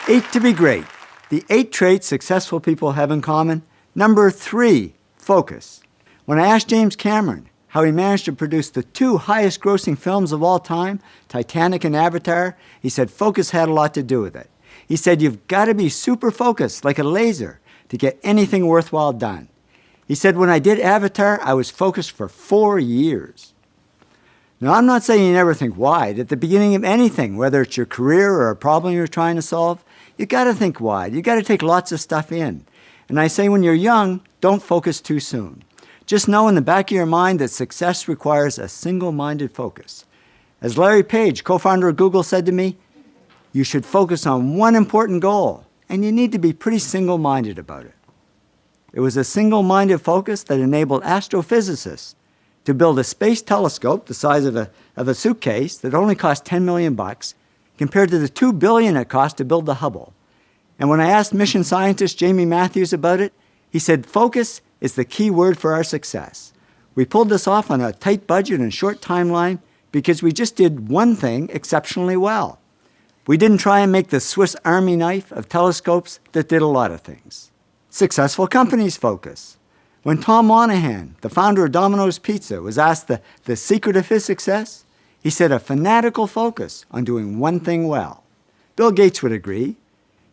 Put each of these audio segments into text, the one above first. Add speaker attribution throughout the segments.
Speaker 1: 8 to be great. The 8 traits successful people have in common. Number 3, focus. When I asked James Cameron how he managed to produce the 2 highest grossing films of all time, Titanic and Avatar, he said focus had a lot to do with it. He said you've got to be super focused, like a laser, to get anything worthwhile done. He said when I did Avatar, I was focused for 4 years. Now, I'm not saying you never think wide. At the beginning of anything, whether it's your career or a problem you're trying to solve, you got to think wide. You got to take lots of stuff in. And I say when you're young, don't focus too soon. Just know in the back of your mind that success requires a single-minded focus. As Larry Page, co-founder of Google, said to me, you should focus on one important goal, and you need to be pretty single-minded about it. It was a single-minded focus that enabled astrophysicists to build a space telescope the size of a suitcase that only cost $10 million compared to the $2 billion it cost to build the Hubble. And when I asked mission scientist Jamie Matthews about it, he said focus is the key word for our success. We pulled this off on a tight budget and short timeline because we just did one thing exceptionally well. We didn't try and make the Swiss Army knife of telescopes that did a lot of things. Successful companies focus. When Tom Monahan, the founder of Domino's Pizza, was asked the secret of his success, he said a fanatical focus on doing one thing well. Bill Gates would agree.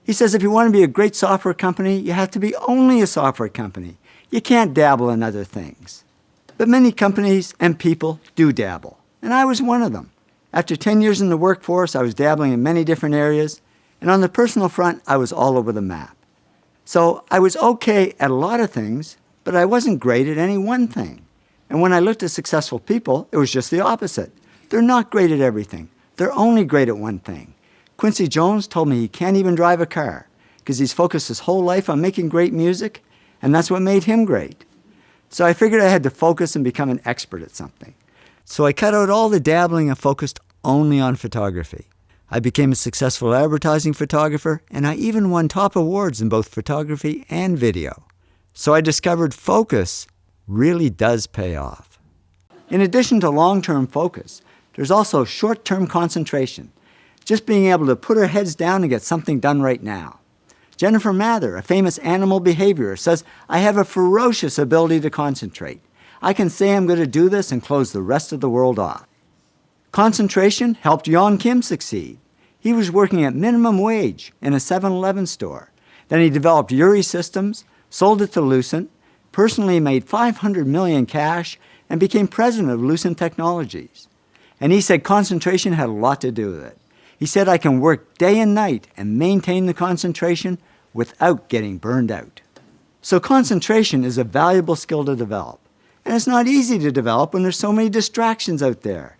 Speaker 1: He says if you want to be a great software company, you have to be only a software company. You can't dabble in other things. But many companies and people do dabble, and I was one of them. After 10 years in the workforce, I was dabbling in many different areas, and on the personal front, I was all over the map. So I was okay at a lot of things, but I wasn't great at any one thing. And when I looked at successful people, it was just the opposite. They're not great at everything. They're only great at one thing. Quincy Jones told me he can't even drive a car because he's focused his whole life on making great music, and that's what made him great. So I figured I had to focus and become an expert at something. So I cut out all the dabbling and focused only on photography. I became a successful advertising photographer, and I even won top awards in both photography and video. So I discovered focus really does pay off. In addition to long-term focus, there's also short-term concentration, just being able to put our heads down and get something done right now. Jennifer Mather, a famous animal behaviorist, says, I have a ferocious ability to concentrate. I can say I'm going to do this and close the rest of the world off. Concentration helped Yon Kim succeed. He was working at minimum wage in a 7-Eleven store. Then he developed Uri Systems, sold it to Lucent, personally made $500 million cash, and became president of Lucent Technologies. And he said concentration had a lot to do with it. He said, I can work day and night and maintain the concentration without getting burned out. So concentration is a valuable skill to develop. And it's not easy to develop when there's so many distractions out there.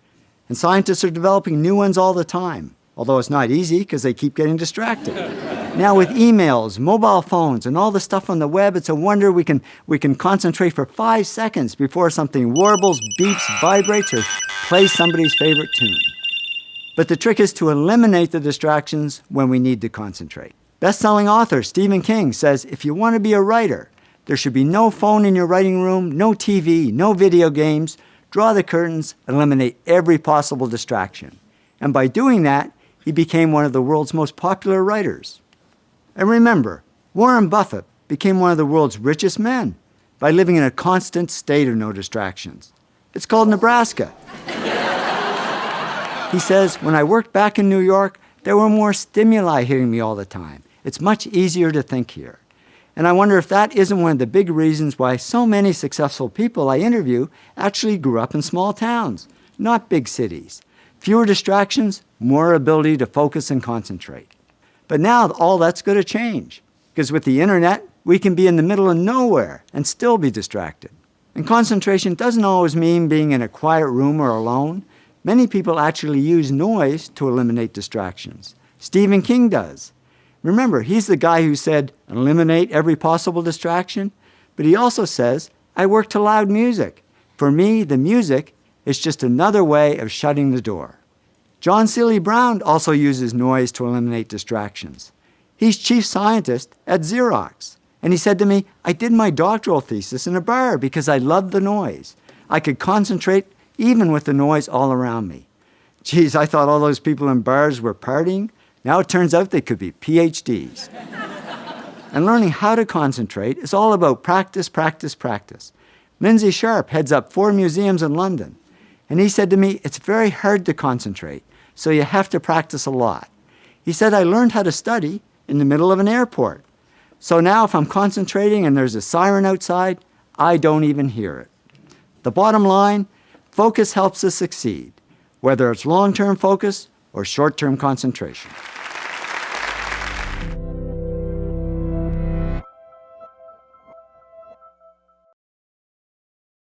Speaker 1: And scientists are developing new ones all the time, although it's not easy because they keep getting distracted. Now with emails, mobile phones, and all the stuff on the web, it's a wonder we can concentrate for 5 seconds before something warbles, beeps, vibrates, or plays somebody's favorite tune. But the trick is to eliminate the distractions when we need to concentrate. Best-selling author Stephen King says if you want to be a writer, there should be no phone in your writing room, no TV, no video games. Draw the curtains, eliminate every possible distraction. And by doing that, he became one of the world's most popular writers. And remember, Warren Buffett became one of the world's richest men by living in a constant state of no distractions. It's called Nebraska. He says, when I worked back in New York, there were more stimuli hitting me all the time. It's much easier to think here. And I wonder if that isn't one of the big reasons why so many successful people I interview actually grew up in small towns, not big cities. Fewer distractions, more ability to focus and concentrate. But now all that's going to change, because with the internet, we can be in the middle of nowhere and still be distracted. And concentration doesn't always mean being in a quiet room or alone. Many people actually use noise to eliminate distractions. Stephen King does. Remember, he's the guy who said, eliminate every possible distraction. But he also says, I work to loud music. For me, the music is just another way of shutting the door. John Seely Brown also uses noise to eliminate distractions. He's chief scientist at Xerox. And he said to me, I did my doctoral thesis in a bar because I loved the noise. I could concentrate even with the noise all around me. Geez, I thought all those people in bars were partying. Now it turns out they could be PhDs. And learning how to concentrate is all about practice, practice, practice. Lindsay Sharp heads up 4 museums in London, and he said to me, it's very hard to concentrate, so you have to practice a lot. He said, I learned how to study in the middle of an airport. So now if I'm concentrating and there's a siren outside, I don't even hear it. The bottom line, focus helps us succeed, whether it's long-term focus or short-term concentration.